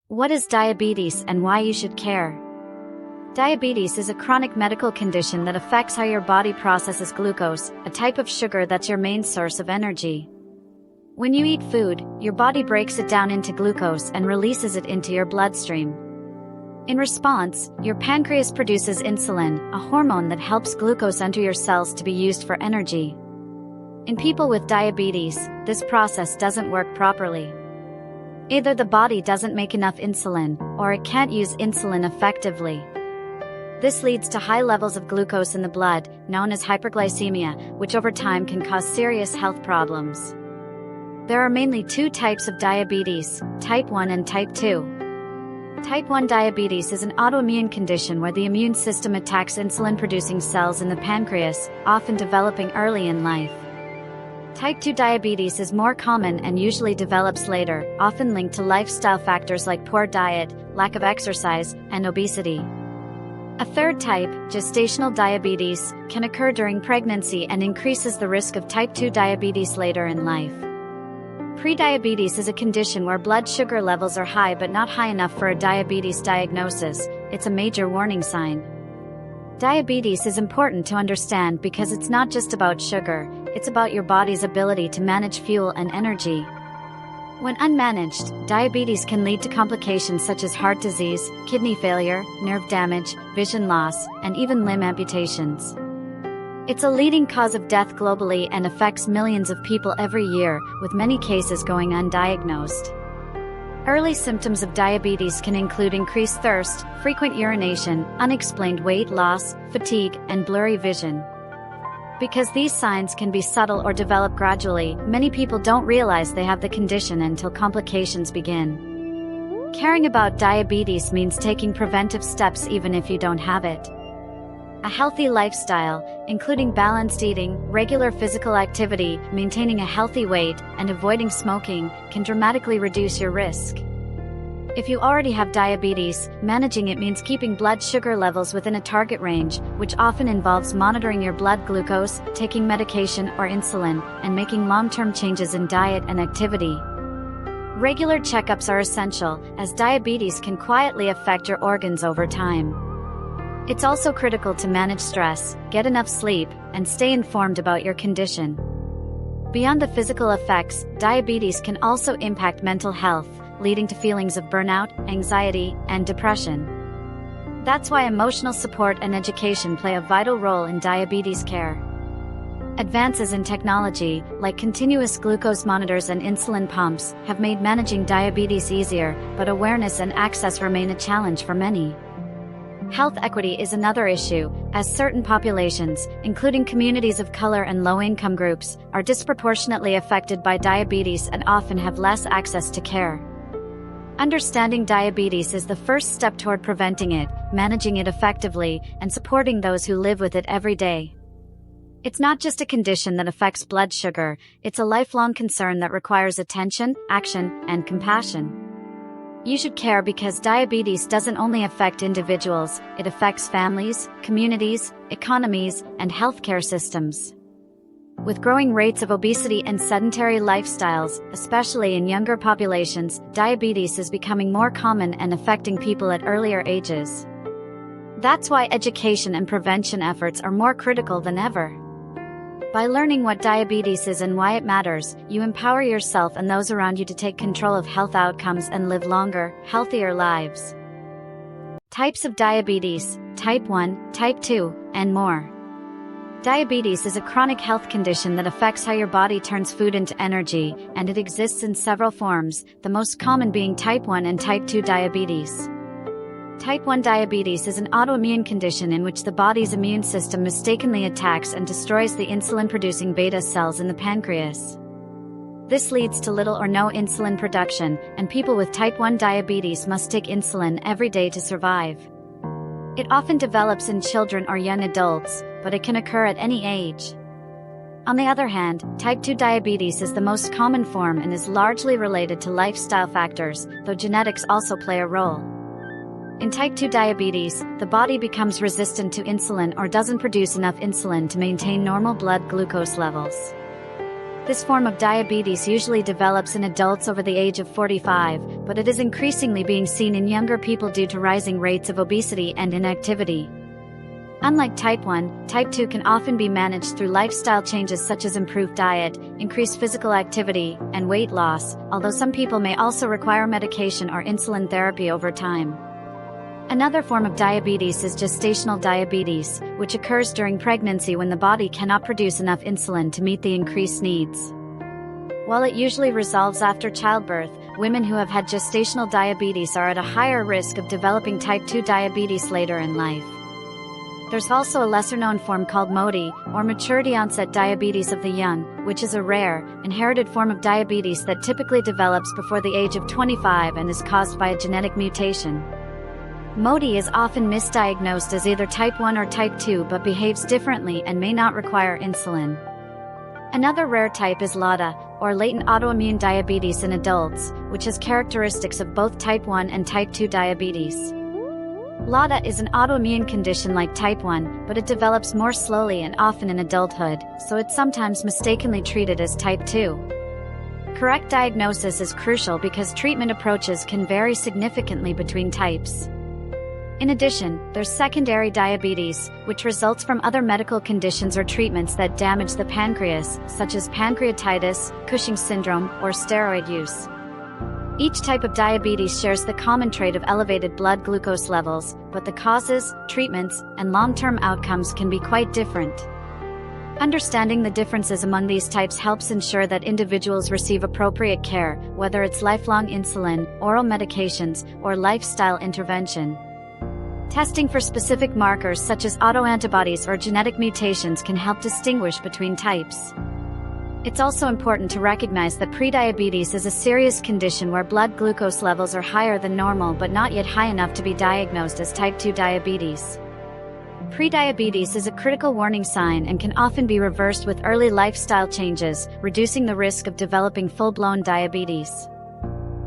What is diabetes and why you should care? Diabetes is a chronic medical condition that affects how your body processes glucose, a type of sugar that's your main source of energy. When you eat food, your body breaks it down into glucose and releases it into your bloodstream. In response, your pancreas produces insulin, a hormone that helps glucose enter your cells to be used for energy. In people with diabetes, this process doesn't work properly. Either the body doesn't make enough insulin, or it can't use insulin effectively. This leads to high levels of glucose in the blood, known as hyperglycemia, which over time can cause serious health problems. There are mainly two types of diabetes, type 1 and type 2. Type 1 diabetes is an autoimmune condition where the immune system attacks insulin-producing cells in the pancreas, often developing early in life. Type 2 diabetes is more common and usually develops later, often linked to lifestyle factors like poor diet, lack of exercise, and obesity. A third type, gestational diabetes, can occur during pregnancy and increases the risk of type 2 diabetes later in life. Prediabetes is a condition where blood sugar levels are high but not high enough for a diabetes diagnosis. It's a major warning sign. Diabetes is important to understand because it's not just about sugar, it's about your body's ability to manage fuel and energy. When unmanaged, diabetes can lead to complications such as heart disease, kidney failure, nerve damage, vision loss, and even limb amputations. It's a leading cause of death globally and affects millions of people every year, with many cases going undiagnosed. Early symptoms of diabetes can include increased thirst, frequent urination, unexplained weight loss, fatigue, and blurry vision. Because these signs can be subtle or develop gradually, many people don't realize they have the condition until complications begin. Caring about diabetes means taking preventive steps even if you don't have it. A healthy lifestyle, including balanced eating, regular physical activity, maintaining a healthy weight, and avoiding smoking, can dramatically reduce your risk. If you already have diabetes, managing it means keeping blood sugar levels within a target range, which often involves monitoring your blood glucose, taking medication or insulin, and making long-term changes in diet and activity. Regular checkups are essential, as diabetes can quietly affect your organs over time. It's also critical to manage stress, get enough sleep, and stay informed about your condition. Beyond the physical effects, diabetes can also impact mental health, leading to feelings of burnout, anxiety, and depression. That's why emotional support and education play a vital role in diabetes care. Advances in technology, like continuous glucose monitors and insulin pumps, have made managing diabetes easier, but awareness and access remain a challenge for many. Health equity is another issue, as certain populations, including communities of color and low-income groups, are disproportionately affected by diabetes and often have less access to care. Understanding diabetes is the first step toward preventing it, managing it effectively, and supporting those who live with it every day. It's not just a condition that affects blood sugar, it's a lifelong concern that requires attention, action, and compassion. You should care because diabetes doesn't only affect individuals, it affects families, communities, economies, and healthcare systems. With growing rates of obesity and sedentary lifestyles, especially in younger populations, diabetes is becoming more common and affecting people at earlier ages. That's why education and prevention efforts are more critical than ever. By learning what diabetes is and why it matters, you empower yourself and those around you to take control of health outcomes and live longer, healthier lives. Types of diabetes, type 1, type 2, and more. Diabetes is a chronic health condition that affects how your body turns food into energy, and it exists in several forms, the most common being type 1 and type 2 diabetes. Type 1 diabetes is an autoimmune condition in which the body's immune system mistakenly attacks and destroys the insulin-producing beta cells in the pancreas. This leads to little or no insulin production, and people with type 1 diabetes must take insulin every day to survive. It often develops in children or young adults, but it can occur at any age. On the other hand, type 2 diabetes is the most common form and is largely related to lifestyle factors, though genetics also play a role. In type 2 diabetes, the body becomes resistant to insulin or doesn't produce enough insulin to maintain normal blood glucose levels. This form of diabetes usually develops in adults over the age of 45, but it is increasingly being seen in younger people due to rising rates of obesity and inactivity. Unlike type 1, type 2 can often be managed through lifestyle changes such as improved diet, increased physical activity, and weight loss, although some people may also require medication or insulin therapy over time. Another form of diabetes is gestational diabetes, which occurs during pregnancy when the body cannot produce enough insulin to meet the increased needs. While it usually resolves after childbirth, women who have had gestational diabetes are at a higher risk of developing type 2 diabetes later in life. There's also a lesser-known form called MODY, or maturity-onset diabetes of the young, which is a rare, inherited form of diabetes that typically develops before the age of 25 and is caused by a genetic mutation. MODY is often misdiagnosed as either type 1 or type 2 but behaves differently and may not require insulin. Another rare type is LADA, or latent autoimmune diabetes in adults, which has characteristics of both type 1 and type 2 diabetes. LADA is an autoimmune condition like type 1, but it develops more slowly and often in adulthood, so it's sometimes mistakenly treated as type 2. Correct diagnosis is crucial because treatment approaches can vary significantly between types. In addition, there's secondary diabetes, which results from other medical conditions or treatments that damage the pancreas, such as pancreatitis, Cushing's syndrome, or steroid use. Each type of diabetes shares the common trait of elevated blood glucose levels, but the causes, treatments, and long-term outcomes can be quite different. Understanding the differences among these types helps ensure that individuals receive appropriate care, whether it's lifelong insulin, oral medications, or lifestyle intervention. Testing for specific markers such as autoantibodies or genetic mutations can help distinguish between types. It's also important to recognize that prediabetes is a serious condition where blood glucose levels are higher than normal but not yet high enough to be diagnosed as type 2 diabetes. Prediabetes is a critical warning sign and can often be reversed with early lifestyle changes, reducing the risk of developing full-blown diabetes.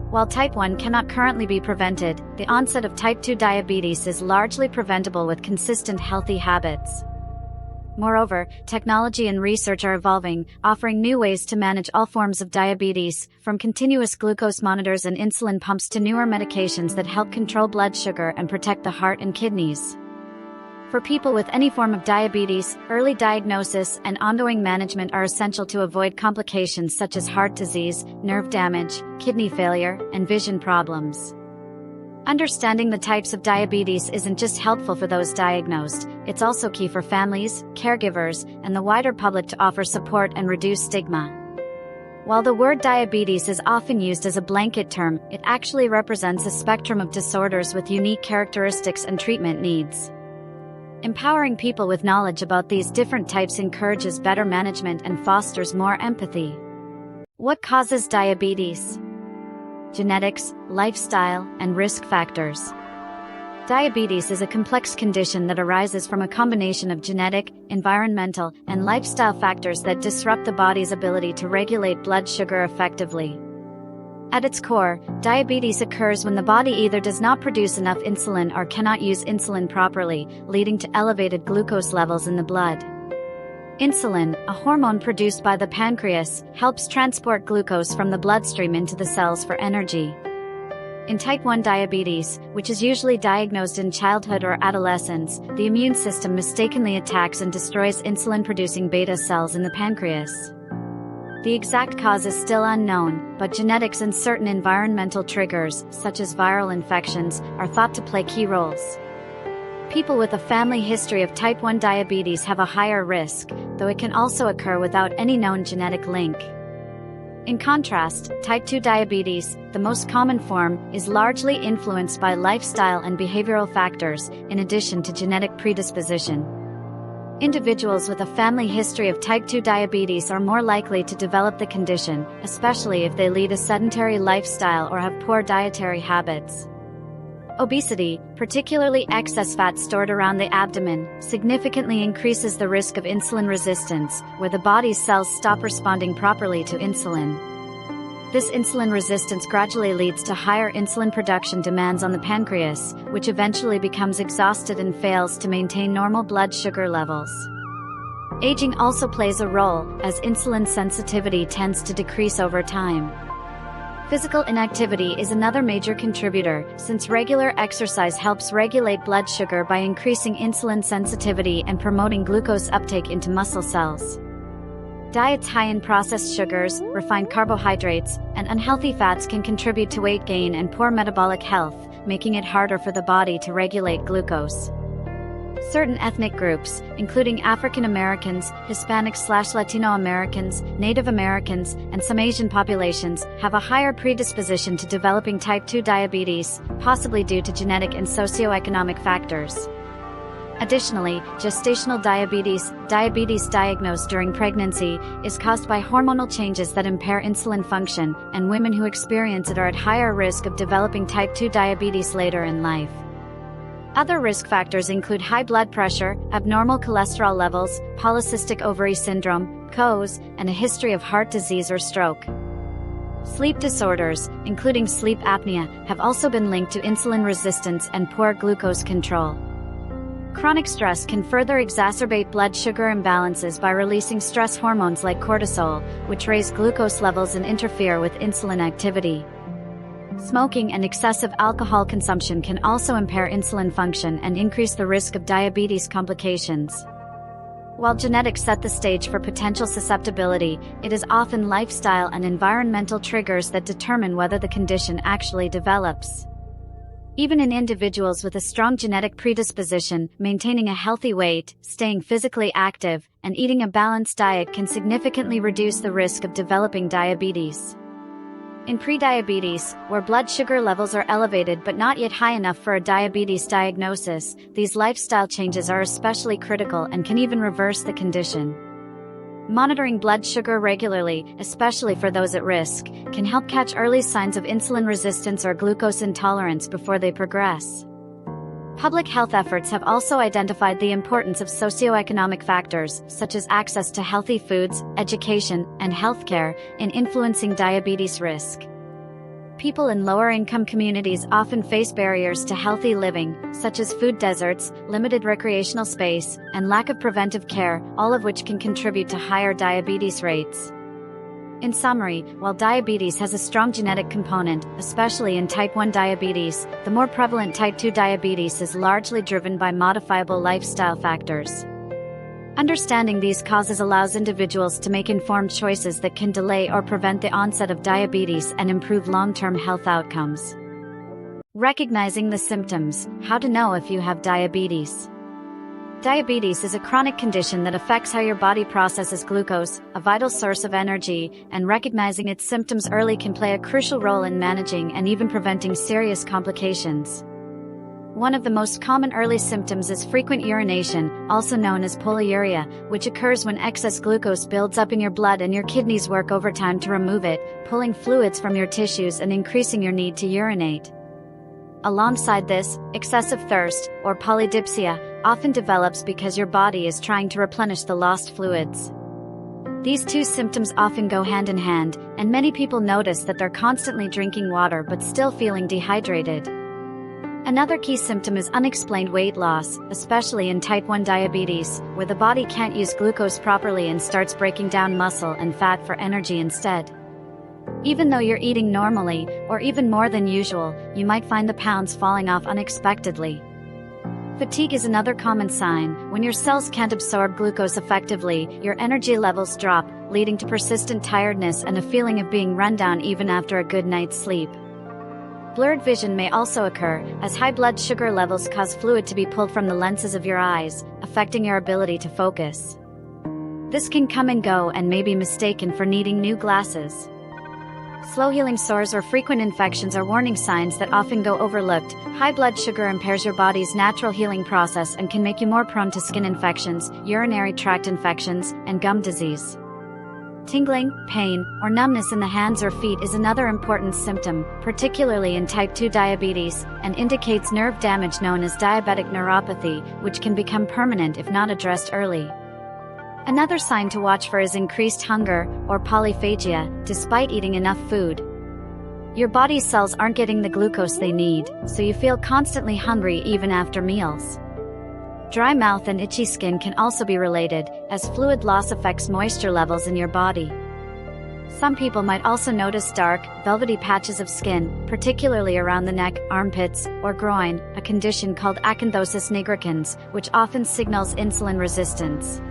While type 1 cannot currently be prevented, the onset of type 2 diabetes is largely preventable with consistent healthy habits. Moreover, technology and research are evolving, offering new ways to manage all forms of diabetes, from continuous glucose monitors and insulin pumps to newer medications that help control blood sugar and protect the heart and kidneys. For people with any form of diabetes, early diagnosis and ongoing management are essential to avoid complications such as heart disease, nerve damage, kidney failure, and vision problems. Understanding the types of diabetes isn't just helpful for those diagnosed, it's also key for families, caregivers, and the wider public to offer support and reduce stigma. While the word diabetes is often used as a blanket term, it actually represents a spectrum of disorders with unique characteristics and treatment needs. Empowering people with knowledge about these different types encourages better management and fosters more empathy. What causes diabetes? Genetics, lifestyle, and risk factors. Diabetes is a complex condition that arises from a combination of genetic, environmental, and lifestyle factors that disrupt the body's ability to regulate blood sugar effectively. At its core, diabetes occurs when the body either does not produce enough insulin or cannot use insulin properly, leading to elevated glucose levels in the blood. Insulin, a hormone produced by the pancreas, helps transport glucose from the bloodstream into the cells for energy. In type 1 diabetes, which is usually diagnosed in childhood or adolescence, the immune system mistakenly attacks and destroys insulin-producing beta cells in the pancreas. The exact cause is still unknown, but genetics and certain environmental triggers, such as viral infections, are thought to play key roles. People with a family history of type 1 diabetes have a higher risk, though it can also occur without any known genetic link. In contrast, type 2 diabetes, the most common form, is largely influenced by lifestyle and behavioral factors, in addition to genetic predisposition. Individuals with a family history of type 2 diabetes are more likely to develop the condition, especially if they lead a sedentary lifestyle or have poor dietary habits. Obesity, particularly excess fat stored around the abdomen, significantly increases the risk of insulin resistance, where the body's cells stop responding properly to insulin. This insulin resistance gradually leads to higher insulin production demands on the pancreas, which eventually becomes exhausted and fails to maintain normal blood sugar levels. Aging also plays a role, as insulin sensitivity tends to decrease over time. Physical inactivity is another major contributor, since regular exercise helps regulate blood sugar by increasing insulin sensitivity and promoting glucose uptake into muscle cells. Diets high in processed sugars, refined carbohydrates, and unhealthy fats can contribute to weight gain and poor metabolic health, making it harder for the body to regulate glucose. Certain ethnic groups, including African Americans, Hispanic/Latino Americans, Native Americans, and some Asian populations, have a higher predisposition to developing type 2 diabetes, possibly due to genetic and socioeconomic factors. Additionally, gestational diabetes diagnosed during pregnancy, is caused by hormonal changes that impair insulin function, and women who experience it are at higher risk of developing type 2 diabetes later in life. Other risk factors include high blood pressure, abnormal cholesterol levels, polycystic ovary syndrome, PCOS, and a history of heart disease or stroke. Sleep disorders, including sleep apnea, have also been linked to insulin resistance and poor glucose control. Chronic stress can further exacerbate blood sugar imbalances by releasing stress hormones like cortisol, which raise glucose levels and interfere with insulin activity. Smoking and excessive alcohol consumption can also impair insulin function and increase the risk of diabetes complications. While genetics set the stage for potential susceptibility, it is often lifestyle and environmental triggers that determine whether the condition actually develops. Even in individuals with a strong genetic predisposition, maintaining a healthy weight, staying physically active, and eating a balanced diet can significantly reduce the risk of developing diabetes. In prediabetes, where blood sugar levels are elevated but not yet high enough for a diabetes diagnosis, these lifestyle changes are especially critical and can even reverse the condition. Monitoring blood sugar regularly, especially for those at risk, can help catch early signs of insulin resistance or glucose intolerance before they progress. Public health efforts have also identified the importance of socioeconomic factors, such as access to healthy foods, education, and healthcare, in influencing diabetes risk. People in lower-income communities often face barriers to healthy living, such as food deserts, limited recreational space, and lack of preventive care, all of which can contribute to higher diabetes rates. In summary, while diabetes has a strong genetic component, especially in type 1 diabetes, the more prevalent type 2 diabetes is largely driven by modifiable lifestyle factors. Understanding these causes allows individuals to make informed choices that can delay or prevent the onset of diabetes and improve long-term health outcomes. Recognizing the symptoms: how to know if you have diabetes. Diabetes is a chronic condition that affects how your body processes glucose, a vital source of energy, and recognizing its symptoms early can play a crucial role in managing and even preventing serious complications. One of the most common early symptoms is frequent urination, also known as polyuria, which occurs when excess glucose builds up in your blood and your kidneys work overtime to remove it, pulling fluids from your tissues and increasing your need to urinate. Alongside this, excessive thirst, or polydipsia, often develops because your body is trying to replenish the lost fluids. These two symptoms often go hand in hand, and many people notice that they're constantly drinking water but still feeling dehydrated. Another key symptom is unexplained weight loss, especially in type 1 diabetes, where the body can't use glucose properly and starts breaking down muscle and fat for energy instead. Even though you're eating normally, or even more than usual, you might find the pounds falling off unexpectedly. Fatigue is another common sign. When your cells can't absorb glucose effectively, your energy levels drop, leading to persistent tiredness and a feeling of being run down even after a good night's sleep. Blurred vision may also occur, as high blood sugar levels cause fluid to be pulled from the lenses of your eyes, affecting your ability to focus. This can come and go and may be mistaken for needing new glasses. Slow-healing sores or frequent infections are warning signs that often go overlooked. High blood sugar impairs your body's natural healing process and can make you more prone to skin infections, urinary tract infections, and gum disease. Tingling, pain, or numbness in the hands or feet is another important symptom, particularly in type 2 diabetes, and indicates nerve damage known as diabetic neuropathy, which can become permanent if not addressed early. Another sign to watch for is increased hunger, or polyphagia, despite eating enough food. Your body's cells aren't getting the glucose they need, so you feel constantly hungry even after meals. Dry mouth and itchy skin can also be related, as fluid loss affects moisture levels in your body. Some people might also notice dark, velvety patches of skin, particularly around the neck, armpits, or groin, a condition called acanthosis nigricans, which often signals insulin resistance.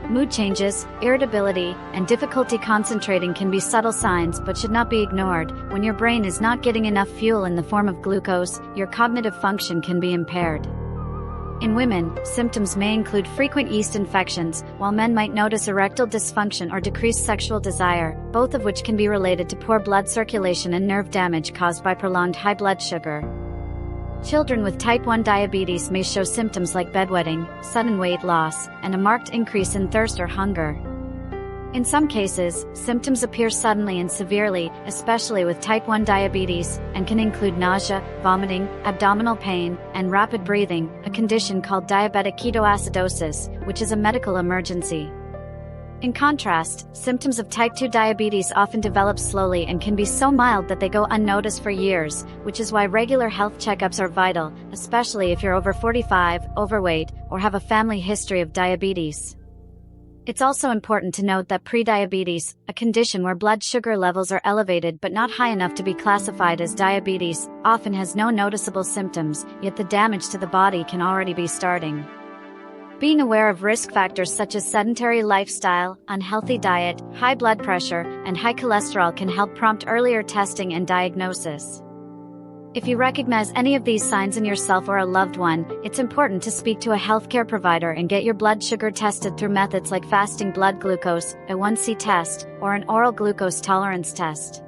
Mood changes, irritability, and difficulty concentrating can be subtle signs but should not be ignored. When your brain is not getting enough fuel in the form of glucose, your cognitive function can be impaired. In women, symptoms may include frequent yeast infections, while men might notice erectile dysfunction or decreased sexual desire, both of which can be related to poor blood circulation and nerve damage caused by prolonged high blood sugar. Children with type 1 diabetes may show symptoms like bedwetting, sudden weight loss, and a marked increase in thirst or hunger. In some cases, symptoms appear suddenly and severely, especially with type 1 diabetes, and can include nausea, vomiting, abdominal pain, and rapid breathing, a condition called diabetic ketoacidosis, which is a medical emergency. In contrast, symptoms of type 2 diabetes often develop slowly and can be so mild that they go unnoticed for years, which is why regular health checkups are vital, especially if you're over 45, overweight, or have a family history of diabetes. It's also important to note that prediabetes, a condition where blood sugar levels are elevated but not high enough to be classified as diabetes, often has no noticeable symptoms, yet the damage to the body can already be starting. Being aware of risk factors such as sedentary lifestyle, unhealthy diet, high blood pressure, and high cholesterol can help prompt earlier testing and diagnosis. If you recognize any of these signs in yourself or a loved one, it's important to speak to a healthcare provider and get your blood sugar tested through methods like fasting blood glucose, a A1C test, or an oral glucose tolerance test.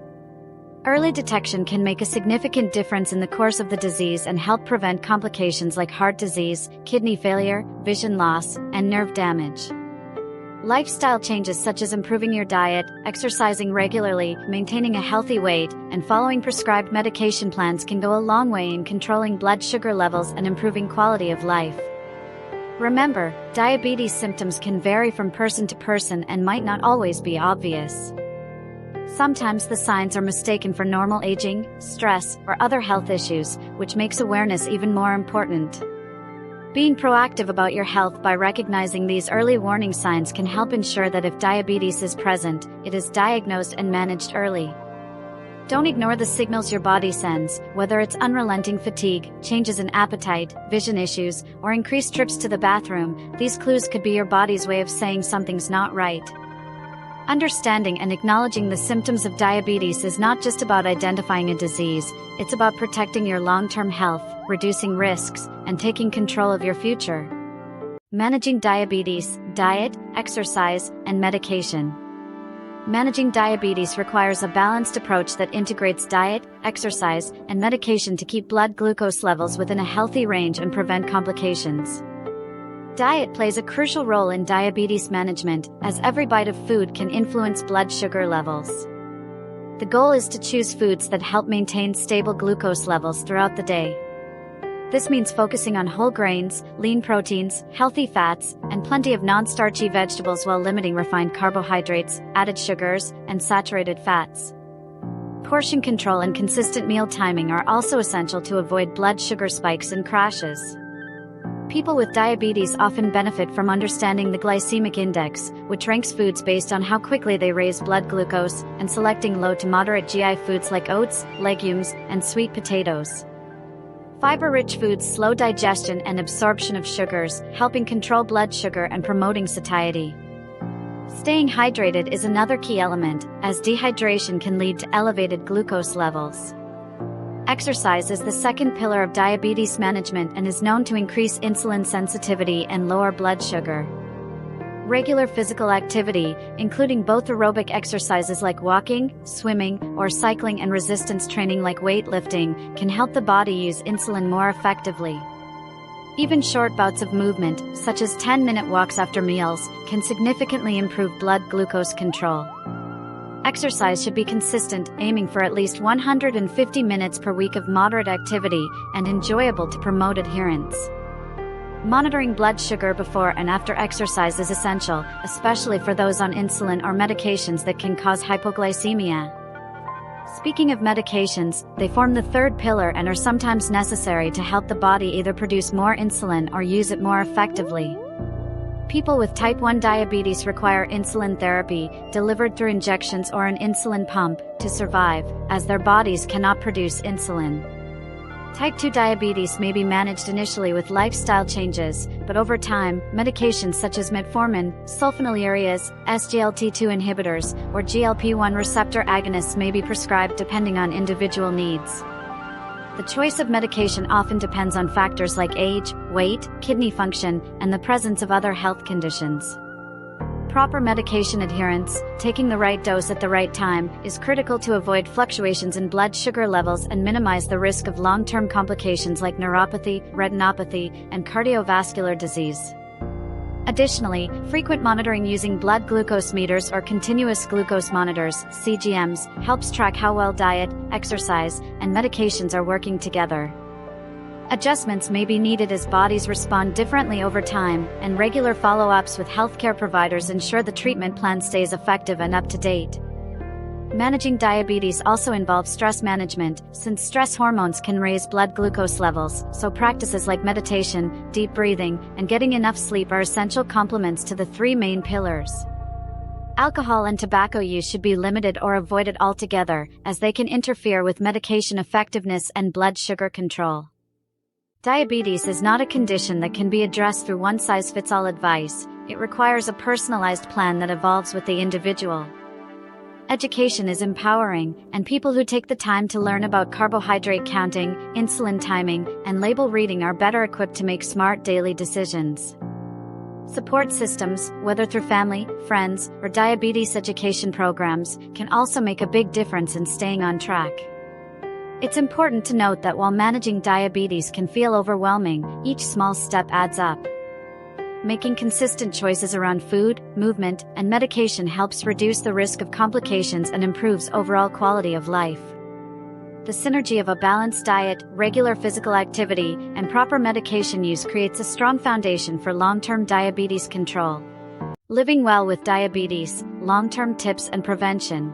Early detection can make a significant difference in the course of the disease and help prevent complications like heart disease, kidney failure, vision loss, and nerve damage. Lifestyle changes such as improving your diet, exercising regularly, maintaining a healthy weight, and following prescribed medication plans can go a long way in controlling blood sugar levels and improving quality of life. Remember, diabetes symptoms can vary from person to person and might not always be obvious. Sometimes the signs are mistaken for normal aging, stress, or other health issues, which makes awareness even more important. Being proactive about your health by recognizing these early warning signs can help ensure that if diabetes is present, it is diagnosed and managed early. Don't ignore the signals your body sends, whether it's unrelenting fatigue, changes in appetite, vision issues, or increased trips to the bathroom. These clues could be your body's way of saying something's not right. Understanding and acknowledging the symptoms of diabetes is not just about identifying a disease, it's about protecting your long-term health, reducing risks, and taking control of your future. Managing diabetes: diet, exercise, and medication. Managing diabetes requires a balanced approach that integrates diet, exercise, and medication to keep blood glucose levels within a healthy range and prevent complications. Diet plays a crucial role in diabetes management, as every bite of food can influence blood sugar levels. The goal is to choose foods that help maintain stable glucose levels throughout the day. This means focusing on whole grains, lean proteins, healthy fats, and plenty of non-starchy vegetables while limiting refined carbohydrates, added sugars, and saturated fats. Portion control and consistent meal timing are also essential to avoid blood sugar spikes and crashes. People with diabetes often benefit from understanding the glycemic index, which ranks foods based on how quickly they raise blood glucose, and selecting low to moderate GI foods like oats, legumes, and sweet potatoes. Fiber-rich foods slow digestion and absorption of sugars, helping control blood sugar and promoting satiety. Staying hydrated is another key element, as dehydration can lead to elevated glucose levels. Exercise is the second pillar of diabetes management and is known to increase insulin sensitivity and lower blood sugar. Regular physical activity, including both aerobic exercises like walking, swimming, or cycling and resistance training like weightlifting, can help the body use insulin more effectively. Even short bouts of movement, such as 10-minute walks after meals, can significantly improve blood glucose control. Exercise should be consistent, aiming for at least 150 minutes per week of moderate activity, and enjoyable to promote adherence. Monitoring blood sugar before and after exercise is essential, especially for those on insulin or medications that can cause hypoglycemia. Speaking of medications, they form the third pillar and are sometimes necessary to help the body either produce more insulin or use it more effectively. People with type 1 diabetes require insulin therapy, delivered through injections or an insulin pump, to survive, as their bodies cannot produce insulin. Type 2 diabetes may be managed initially with lifestyle changes, but over time, medications such as metformin, sulfonylureas, SGLT2 inhibitors, or GLP-1 receptor agonists may be prescribed depending on individual needs. The choice of medication often depends on factors like age, weight, kidney function, and the presence of other health conditions. Proper medication adherence, taking the right dose at the right time, is critical to avoid fluctuations in blood sugar levels and minimize the risk of long-term complications like neuropathy, retinopathy, and cardiovascular disease. Additionally, frequent monitoring using blood glucose meters or continuous glucose monitors, CGMs, helps track how well diet, exercise, and medications are working together. Adjustments may be needed as bodies respond differently over time, and regular follow-ups with healthcare providers ensure the treatment plan stays effective and up to date. Managing diabetes also involves stress management, since stress hormones can raise blood glucose levels, so practices like meditation, deep breathing, and getting enough sleep are essential complements to the three main pillars. Alcohol and tobacco use should be limited or avoided altogether, as they can interfere with medication effectiveness and blood sugar control. Diabetes is not a condition that can be addressed through one-size-fits-all advice. It requires a personalized plan that evolves with the individual. Education is empowering, and people who take the time to learn about carbohydrate counting, insulin timing, and label reading are better equipped to make smart daily decisions. Support systems, whether through family, friends, or diabetes education programs, can also make a big difference in staying on track. It's important to note that while managing diabetes can feel overwhelming, each small step adds up. Making consistent choices around food, movement, and medication helps reduce the risk of complications and improves overall quality of life. The synergy of a balanced diet, regular physical activity, and proper medication use creates a strong foundation for long-term diabetes control. Living well with diabetes, long-term tips and prevention.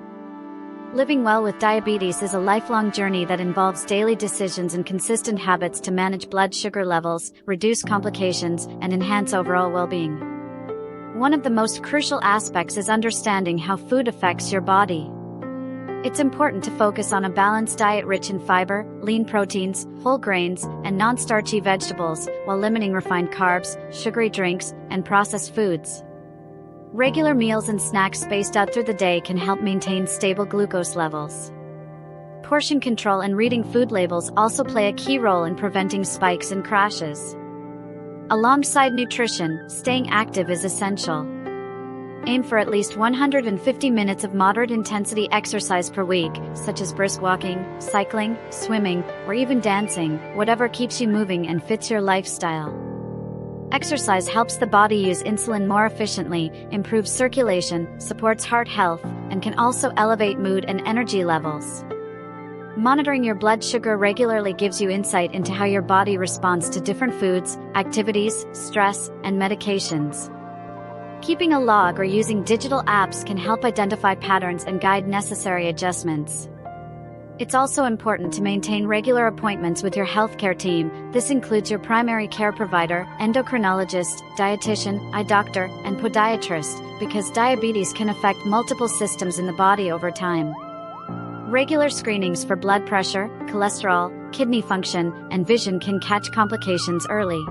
Living well with diabetes is a lifelong journey that involves daily decisions and consistent habits to manage blood sugar levels, reduce complications, and enhance overall well-being. One of the most crucial aspects is understanding how food affects your body. It's important to focus on a balanced diet rich in fiber, lean proteins, whole grains, and non-starchy vegetables, while limiting refined carbs, sugary drinks, and processed foods. Regular meals and snacks spaced out through the day can help maintain stable glucose levels. Portion control and reading food labels also play a key role in preventing spikes and crashes. Alongside nutrition, staying active is essential. Aim for at least 150 minutes of moderate intensity exercise per week, such as brisk walking, cycling, swimming, or even dancing, whatever keeps you moving and fits your lifestyle. Exercise helps the body use insulin more efficiently, improves circulation, supports heart health, and can also elevate mood and energy levels. Monitoring your blood sugar regularly gives you insight into how your body responds to different foods, activities, stress, and medications. Keeping a log or using digital apps can help identify patterns and guide necessary adjustments. It's also important to maintain regular appointments with your healthcare team. This includes your primary care provider, endocrinologist, dietitian, eye doctor, and podiatrist, because diabetes can affect multiple systems in the body over time. Regular screenings for blood pressure, cholesterol, kidney function, and vision can catch complications early.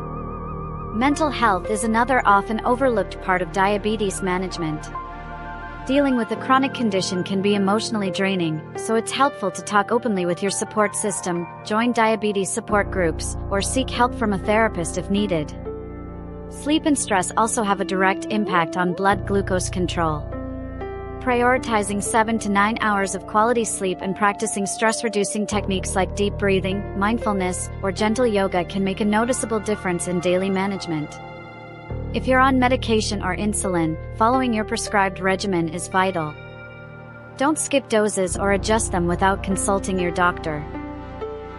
Mental health is another often overlooked part of diabetes management. Dealing with a chronic condition can be emotionally draining, so it's helpful to talk openly with your support system, join diabetes support groups, or seek help from a therapist if needed. Sleep and stress also have a direct impact on blood glucose control. Prioritizing 7 to 9 hours of quality sleep and practicing stress-reducing techniques like deep breathing, mindfulness, or gentle yoga can make a noticeable difference in daily management. If you're on medication or insulin, following your prescribed regimen is vital. Don't skip doses or adjust them without consulting your doctor.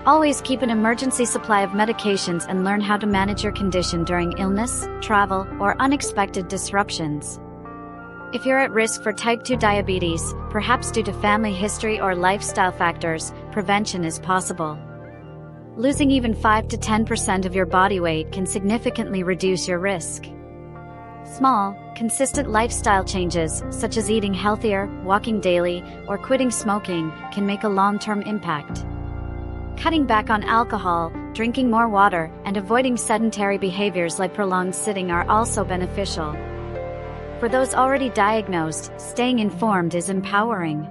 Always keep an emergency supply of medications and learn how to manage your condition during illness, travel, or unexpected disruptions. If you're at risk for type 2 diabetes, perhaps due to family history or lifestyle factors, prevention is possible. Losing even 5 to 10% of your body weight can significantly reduce your risk. Small, consistent lifestyle changes, such as eating healthier, walking daily, or quitting smoking, can make a long-term impact. Cutting back on alcohol, drinking more water, and avoiding sedentary behaviors like prolonged sitting are also beneficial. For those already diagnosed, staying informed is empowering.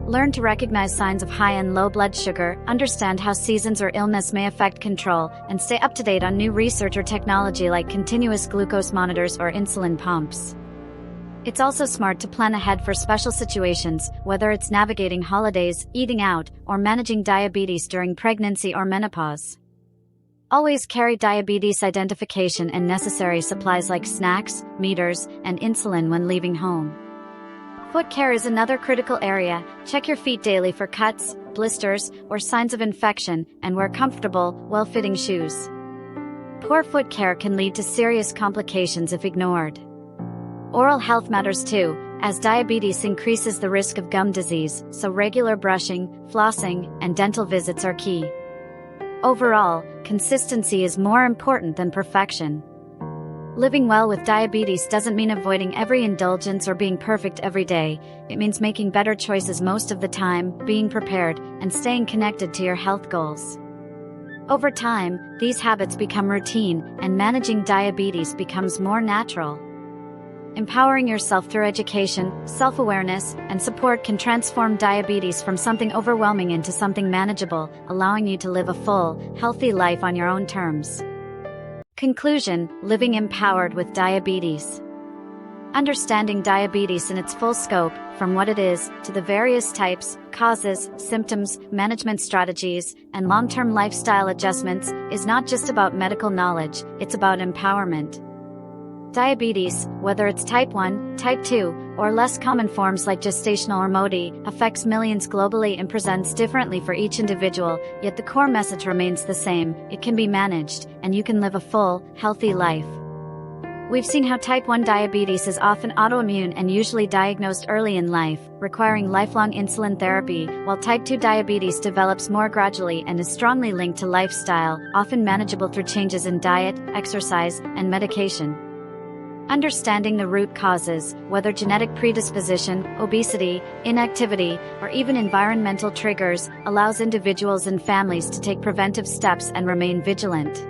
Learn to recognize signs of high and low blood sugar, understand how seasons or illness may affect control, and stay up to date on new research or technology like continuous glucose monitors or insulin pumps. It's also smart to plan ahead for special situations, whether it's navigating holidays, eating out, or managing diabetes during pregnancy or menopause. Always carry diabetes identification and necessary supplies like snacks, meters, and insulin when leaving home. Foot care is another critical area. Check your feet daily for cuts, blisters, or signs of infection, and wear comfortable, well-fitting shoes. Poor foot care can lead to serious complications if ignored. Oral health matters too, as diabetes increases the risk of gum disease, so regular brushing, flossing, and dental visits are key. Overall, consistency is more important than perfection. Living well with diabetes doesn't mean avoiding every indulgence or being perfect every day. It means making better choices most of the time, being prepared, and staying connected to your health goals. Over time, these habits become routine, and managing diabetes becomes more natural. Empowering yourself through education, self-awareness, and support can transform diabetes from something overwhelming into something manageable, allowing you to live a full, healthy life on your own terms. Conclusion: living empowered with diabetes. Understanding diabetes in its full scope, from what it is, to the various types, causes, symptoms, management strategies, and long-term lifestyle adjustments, is not just about medical knowledge, it's about empowerment. Diabetes, whether it's type 1, type 2, or less common forms like gestational or MODY, affects millions globally and presents differently for each individual, yet the core message remains the same: it can be managed, and you can live a full, healthy life. We've seen how type 1 diabetes is often autoimmune and usually diagnosed early in life, requiring lifelong insulin therapy, while type 2 diabetes develops more gradually and is strongly linked to lifestyle, often manageable through changes in diet, exercise, and medication. Understanding the root causes, whether genetic predisposition, obesity, inactivity, or even environmental triggers, allows individuals and families to take preventive steps and remain vigilant.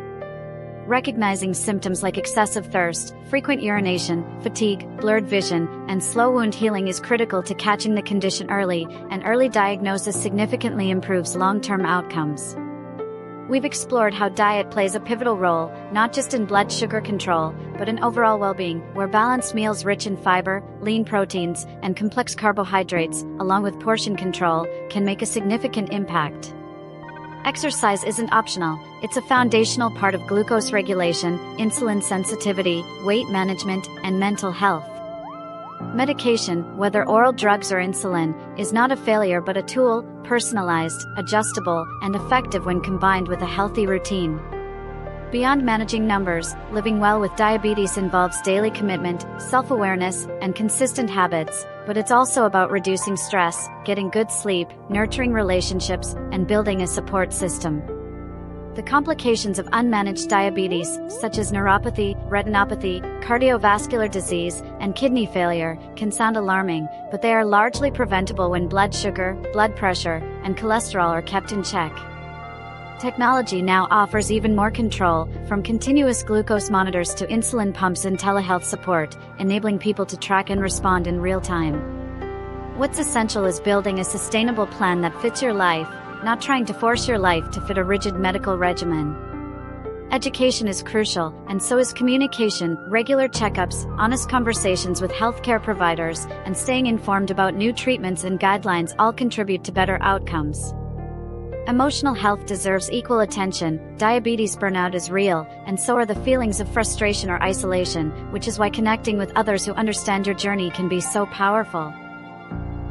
Recognizing symptoms like excessive thirst, frequent urination, fatigue, blurred vision, and slow wound healing is critical to catching the condition early, and early diagnosis significantly improves long-term outcomes. We've explored how diet plays a pivotal role, not just in blood sugar control, but in overall well-being, where balanced meals rich in fiber, lean proteins, and complex carbohydrates, along with portion control, can make a significant impact. Exercise isn't optional, it's a foundational part of glucose regulation, insulin sensitivity, weight management, and mental health. Medication, whether oral drugs or insulin, is not a failure but a tool, personalized, adjustable, and effective when combined with a healthy routine. Beyond managing numbers, living well with diabetes involves daily commitment, self-awareness, and consistent habits, but it's also about reducing stress, getting good sleep, nurturing relationships, and building a support system. The complications of unmanaged diabetes, such as neuropathy, retinopathy, cardiovascular disease, and kidney failure, can sound alarming, but they are largely preventable when blood sugar, blood pressure, and cholesterol are kept in check. Technology now offers even more control, from continuous glucose monitors to insulin pumps and telehealth support, enabling people to track and respond in real time. What's essential is building a sustainable plan that fits your life, not trying to force your life to fit a rigid medical regimen. Education is crucial, and so is communication. Regular checkups, honest conversations with healthcare providers, and staying informed about new treatments and guidelines all contribute to better outcomes. Emotional health deserves equal attention. Diabetes burnout is real, and so are the feelings of frustration or isolation, which is why connecting with others who understand your journey can be so powerful.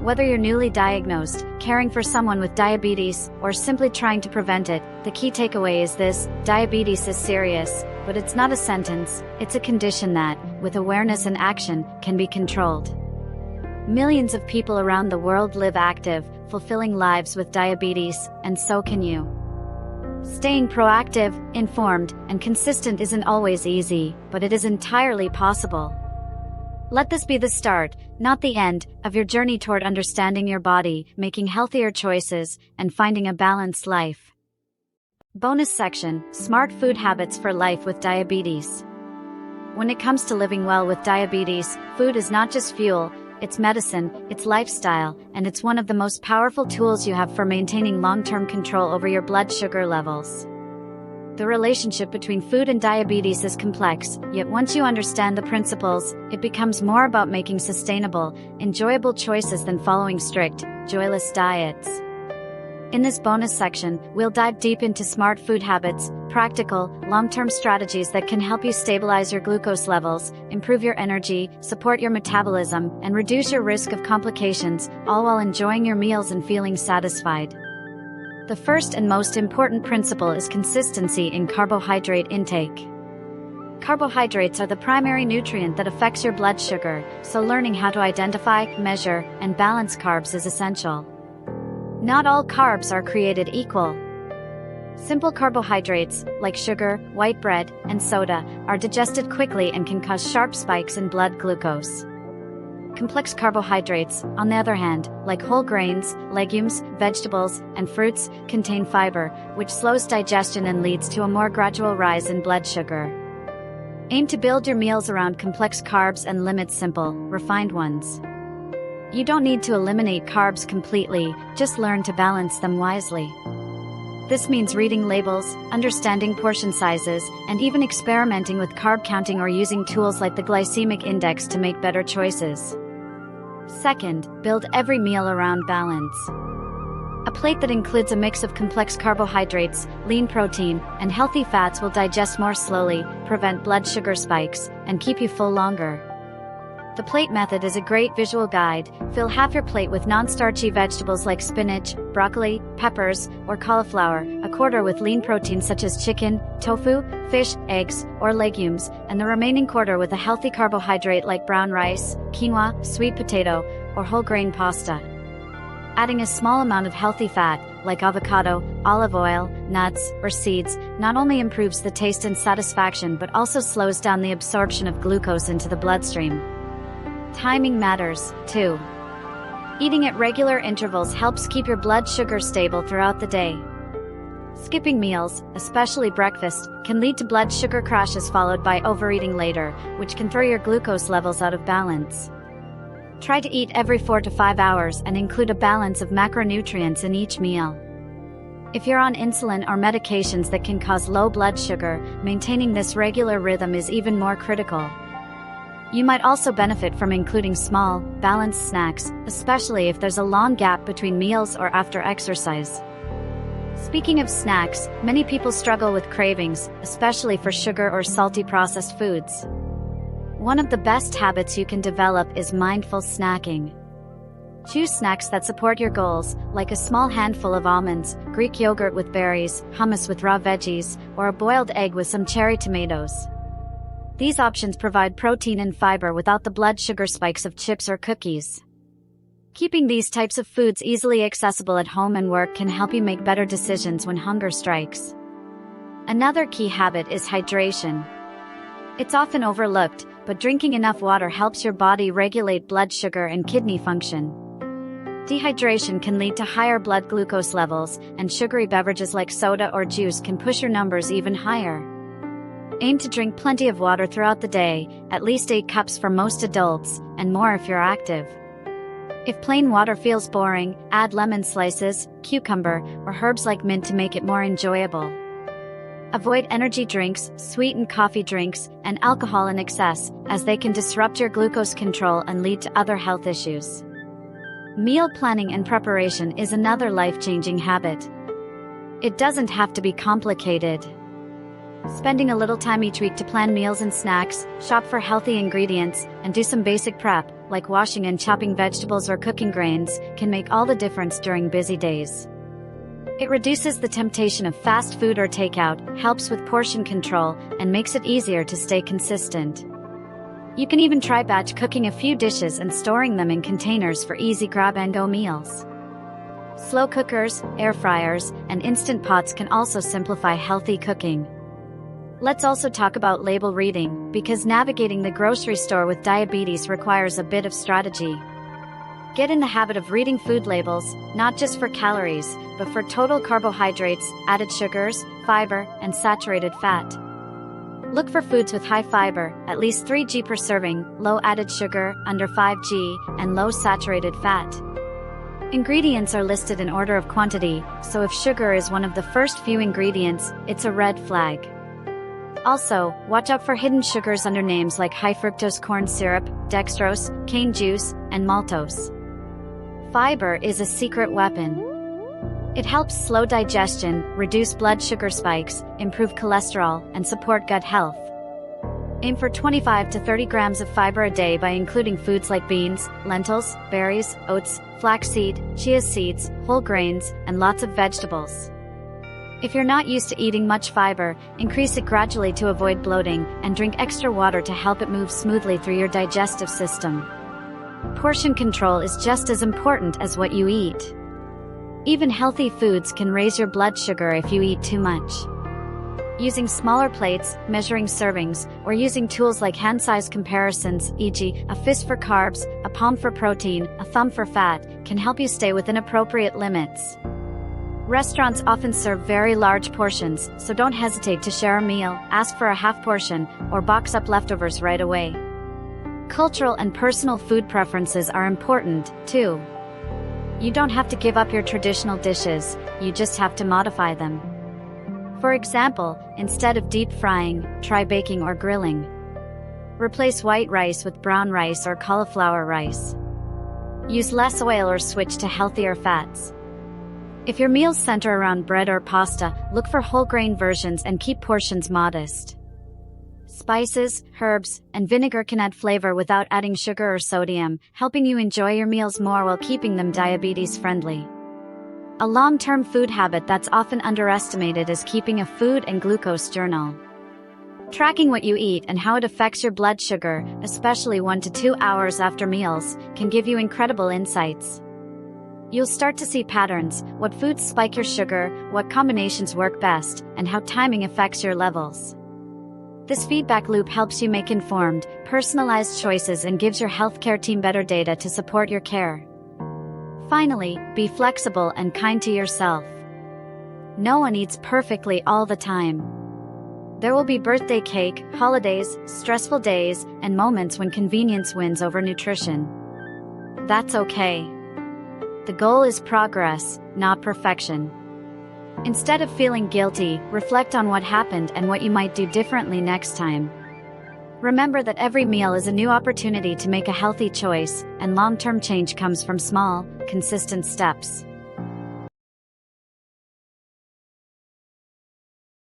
Whether you're newly diagnosed, caring for someone with diabetes, or simply trying to prevent it, the key takeaway is this: diabetes is serious, but it's not a sentence, it's a condition that, with awareness and action, can be controlled. Millions of people around the world live active, fulfilling lives with diabetes, and so can you. Staying proactive, informed, and consistent isn't always easy, but it is entirely possible. Let this be the start, not the end, of your journey toward understanding your body, making healthier choices, and finding a balanced life. Bonus section: Smart Food Habits for Life with Diabetes. When it comes to living well with diabetes, food is not just fuel, it's medicine, it's lifestyle, and it's one of the most powerful tools you have for maintaining long-term control over your blood sugar levels. The relationship between food and diabetes is complex, yet once you understand the principles, it becomes more about making sustainable, enjoyable choices than following strict, joyless diets. In this bonus section, we'll dive deep into smart food habits, practical, long-term strategies that can help you stabilize your glucose levels, improve your energy, support your metabolism, and reduce your risk of complications, all while enjoying your meals and feeling satisfied. The first and most important principle is consistency in carbohydrate intake. Carbohydrates are the primary nutrient that affects your blood sugar, so learning how to identify, measure, and balance carbs is essential. Not all carbs are created equal. Simple carbohydrates, like sugar, white bread, and soda, are digested quickly and can cause sharp spikes in blood glucose. Complex carbohydrates, on the other hand, like whole grains, legumes, vegetables, and fruits, contain fiber, which slows digestion and leads to a more gradual rise in blood sugar. Aim to build your meals around complex carbs and limit simple, refined ones. You don't need to eliminate carbs completely, just learn to balance them wisely. This means reading labels, understanding portion sizes, and even experimenting with carb counting or using tools like the glycemic index to make better choices. Second, build every meal around balance. A plate that includes a mix of complex carbohydrates, lean protein, and healthy fats will digest more slowly, prevent blood sugar spikes, and keep you full longer. The plate method is a great visual guide. Fill half your plate with non-starchy vegetables like spinach, broccoli, peppers, or cauliflower, a quarter with lean protein such as chicken, tofu, fish, eggs, or legumes, and the remaining quarter with a healthy carbohydrate like brown rice, quinoa, sweet potato, or whole grain pasta. Adding a small amount of healthy fat, like avocado, olive oil, nuts, or seeds, not only improves the taste and satisfaction but also slows down the absorption of glucose into the bloodstream. Timing matters, too. Eating at regular intervals helps keep your blood sugar stable throughout the day. Skipping meals, especially breakfast, can lead to blood sugar crashes followed by overeating later, which can throw your glucose levels out of balance. Try to eat every 4 to 5 hours and include a balance of macronutrients in each meal. If you're on insulin or medications that can cause low blood sugar, maintaining this regular rhythm is even more critical. You might also benefit from including small, balanced snacks, especially if there's a long gap between meals or after exercise. Speaking of snacks, many people struggle with cravings, especially for sugar or salty processed foods. One of the best habits you can develop is mindful snacking. Choose snacks that support your goals, like a small handful of almonds, Greek yogurt with berries, hummus with raw veggies, or a boiled egg with some cherry tomatoes. These options provide protein and fiber without the blood sugar spikes of chips or cookies. Keeping these types of foods easily accessible at home and work can help you make better decisions when hunger strikes. Another key habit is hydration. It's often overlooked, but drinking enough water helps your body regulate blood sugar and kidney function. Dehydration can lead to higher blood glucose levels, and sugary beverages like soda or juice can push your numbers even higher. Aim to drink plenty of water throughout the day, at least 8 cups for most adults, and more if you're active. If plain water feels boring, add lemon slices, cucumber, or herbs like mint to make it more enjoyable. Avoid energy drinks, sweetened coffee drinks, and alcohol in excess, as they can disrupt your glucose control and lead to other health issues. Meal planning and preparation is another life-changing habit. It doesn't have to be complicated. Spending a little time each week to plan meals and snacks, shop for healthy ingredients, and do some basic prep, like washing and chopping vegetables or cooking grains, can make all the difference during busy days. It reduces the temptation of fast food or takeout, helps with portion control, and makes it easier to stay consistent. You can even try batch cooking a few dishes and storing them in containers for easy grab-and-go meals. Slow cookers, air fryers, and instant pots can also simplify healthy cooking. Let's also talk about label reading, because navigating the grocery store with diabetes requires a bit of strategy. Get in the habit of reading food labels, not just for calories, but for total carbohydrates, added sugars, fiber, and saturated fat. Look for foods with high fiber, at least 3 g per serving, low added sugar, under 5 g, and low saturated fat. Ingredients are listed in order of quantity, so if sugar is one of the first few ingredients, it's a red flag. Also, watch out for hidden sugars under names like high fructose corn syrup, dextrose, cane juice, and maltose. Fiber is a secret weapon. It helps slow digestion, reduce blood sugar spikes, improve cholesterol, and support gut health. Aim for 25 to 30 grams of fiber a day by including foods like beans, lentils, berries, oats, flaxseed, chia seeds, whole grains, and lots of vegetables. If you're not used to eating much fiber, increase it gradually to avoid bloating, and drink extra water to help it move smoothly through your digestive system. Portion control is just as important as what you eat. Even healthy foods can raise your blood sugar if you eat too much. Using smaller plates, measuring servings, or using tools like hand-size comparisons, e.g., a fist for carbs, a palm for protein, a thumb for fat, can help you stay within appropriate limits. Restaurants often serve very large portions, so don't hesitate to share a meal, ask for a half portion, or box up leftovers right away. Cultural and personal food preferences are important, too. You don't have to give up your traditional dishes, you just have to modify them. For example, instead of deep frying, try baking or grilling. Replace white rice with brown rice or cauliflower rice. Use less oil or switch to healthier fats. If your meals center around bread or pasta, look for whole grain versions and keep portions modest. Spices, herbs, and vinegar can add flavor without adding sugar or sodium, helping you enjoy your meals more while keeping them diabetes-friendly. A long-term food habit that's often underestimated is keeping a food and glucose journal. Tracking what you eat and how it affects your blood sugar, especially 1 to 2 hours after meals, can give you incredible insights. You'll start to see patterns, what foods spike your sugar, what combinations work best, and how timing affects your levels. This feedback loop helps you make informed, personalized choices and gives your healthcare team better data to support your care. Finally, be flexible and kind to yourself. No one eats perfectly all the time. There will be birthday cake, holidays, stressful days, and moments when convenience wins over nutrition. That's okay. The goal is progress, not perfection. Instead of feeling guilty, reflect on what happened and what you might do differently next time. Remember that every meal is a new opportunity to make a healthy choice, and long-term change comes from small, consistent steps.